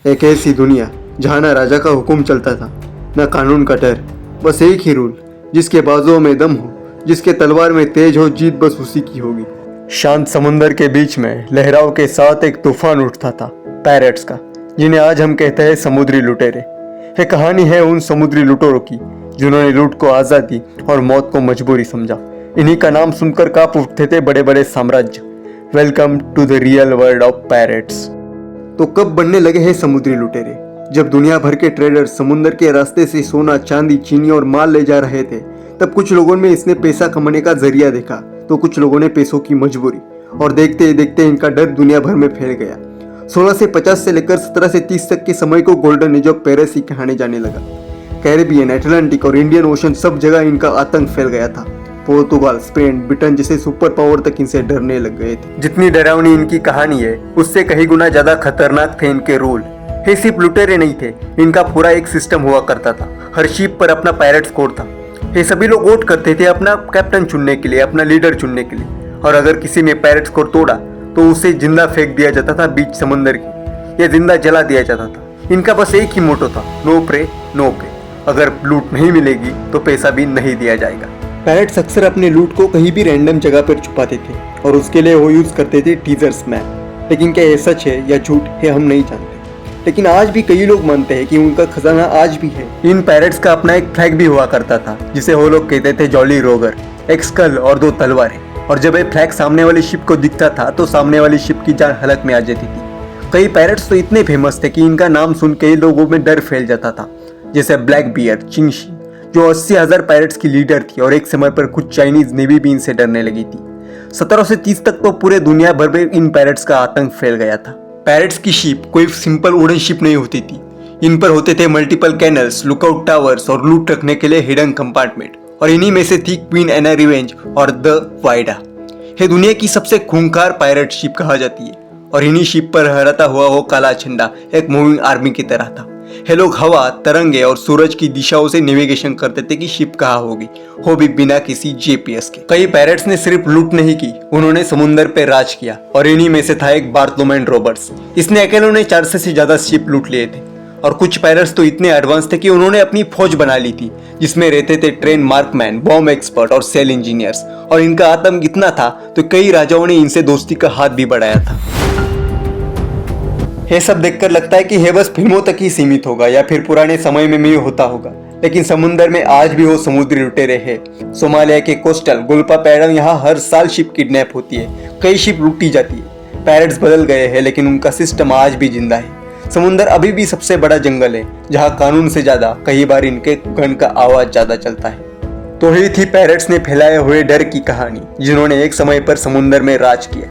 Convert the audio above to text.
एक ऐसी दुनिया जहाँ ना राजा का हुक्म चलता था, न कानून का डर, बस एक ही रूल, जिसके बाजुओं में दम हो, जिसके तलवार में तेज हो, जीत बस उसी की होगी। शांत समुंदर के बीच में लहराव के साथ एक तूफान उठता था, पैरेट्स का, जिन्हें आज हम कहते हैं समुद्री लुटेरे। ये कहानी है उन समुद्री लुटेरों की जिन्होंने लूट को आज़ादी और मौत को मजबूरी समझा। इन्हीं का नाम सुनकर कांप उठते थे बड़े बड़े साम्राज्य। Welcome to the real world of parrots. तो कब बनने लगे हैं समुद्री लुटेरे? जब दुनिया भर के ट्रेडर समुद्र के रास्ते से सोना, चांदी, चीनी और माल ले जा रहे थे, तब कुछ लोगों में इसने पैसा कमाने का जरिया देखा, तो कुछ लोगों ने पैसों की मजबूरी, और देखते ही देखते इनका डर दुनिया भर में फैल गया। 1650 से लेकर 1730 तक के समय को गोल्डन एज ऑफ पैरेट्स ही कहने जाने लगा। कैरेबियन, अटलांटिक और इंडियन ओशन सब जगह इनका आतंक फैल गया था। पोर्तुगाल, स्पेन, ब्रिटेन जैसे सुपर पावर तक इनसे डरने लग गए थे। जितनी डरावनी इनकी कहानी है, उससे कहीं गुना ज्यादा खतरनाक थे इनके रूल। ये सिर्फ लुटेरे नहीं थे, इनका पूरा एक सिस्टम हुआ करता था। हर शिप पर अपना पायरेट्स कोड था। ये सभी लोग वोट करते थे अपना कैप्टन चुनने के लिए, अपना लीडर चुनने के लिए, और अगर किसी ने पायरेट्स कोड तोड़ा तो उसे जिंदा फेंक दिया जाता था बीच समंदर की, या जिंदा जला दिया जाता था। इनका बस एक ही मोटो था, नो प्रे नो पे। अगर लूट नहीं मिलेगी तो पैसा भी नहीं दिया जाएगा। पैरेट्स अक्सर अपने लूट को कहीं भी रैंडम जगह पर छुपाते थे, और उसके लिए वो यूज करते थे टीजर्स मैप। लेकिन क्या ये सच है या झूठ है, हम नहीं जानते। लेकिन आज भी कई लोग मानते हैं कि उनका खजाना आज भी है। इन पैरेट्स का अपना एक फ्लैग भी हुआ करता था, जिसे वो लोग कहते थे जॉली रोगर। एक स्कल और 2 तलवारें, और जब ये फ्लैग सामने वाली शिप को दिखता था तो सामने वाली शिप की जान हलक में आ जाती थी। कई पैरेट्स तो इतने फेमस थे कि इनका नाम सुन के ही लोगों में डर फैल जाता था, जैसे ब्लैक बियर चिंगशी, जो 80,000 पैरेट्स की लीडर थी, और एक समय पर कुछ चाइनीज नेवी भी इनसे डरने लगी थी। 1730 तक तो पूरे दुनिया भर में इन पैरेट्स का आतंक फैल गया था। पैरेट्स की शिप कोई सिंपल वुडन शिप नहीं होती थी। इन पर होते थे मल्टीपल कैनल्स, लुकआउट टावर्स और लूट रखने के लिए हिडन कंपार्टमेंट, और इन्हीं में से थी क्वीन एना रिवेंज और द वाइडा। ये दुनिया की सबसे खूंखार पायरेट शिप कहा जाती है, और इन्हीं शिप पर लहराता हुआ वो काला झंडा एक मूविंग आर्मी की तरह था। ये लोग हवा, तरंगे और सूरज की दिशाओं से नेविगेशन करते थे कि शिप कहाँ होगी, वो भी बिना किसी जीपीएस के। कई पैरेट्स ने सिर्फ लूट नहीं की, उन्होंने समुद्र पे राज किया, और इन्हीं में से था एक बार्थलोमेव रॉबर्ट्स। इसने अकेले ने 400 से ज्यादा शिप लूट लिए थे। और कुछ पैरेट्स तो इतने एडवांस थे कि उन्होंने अपनी फौज बना ली थी, जिसमें रहते थे ट्रेन मार्कमैन, बॉम्ब एक्सपर्ट और सेल इंजीनियर्स। और इनका आतंक इतना था तो कई राजाओं ने इनसे दोस्ती का हाथ भी बढ़ाया था। यह सब देखकर लगता है कि यह बस फिल्मों तक ही सीमित होगा, या फिर पुराने समय में भी होता होगा, लेकिन समुद्र में आज भी वो समुद्री लुटेरे हैं। सोमालिया के कोस्टल गुल्पा पैडम यहाँ हर साल शिप किडनैप होती है, कई शिप लूटी जाती है। पैरेट्स बदल गए हैं, लेकिन उनका सिस्टम आज भी जिंदा है। समुद्र अभी भी सबसे बड़ा जंगल है, जहाँ कानून से ज्यादा कई बार इनके गन का आवाज ज्यादा चलता है। तो ही थी पैरेट्स ने फैलाए हुए डर की कहानी, जिन्होंने एक समय पर समुद्र में राज किया।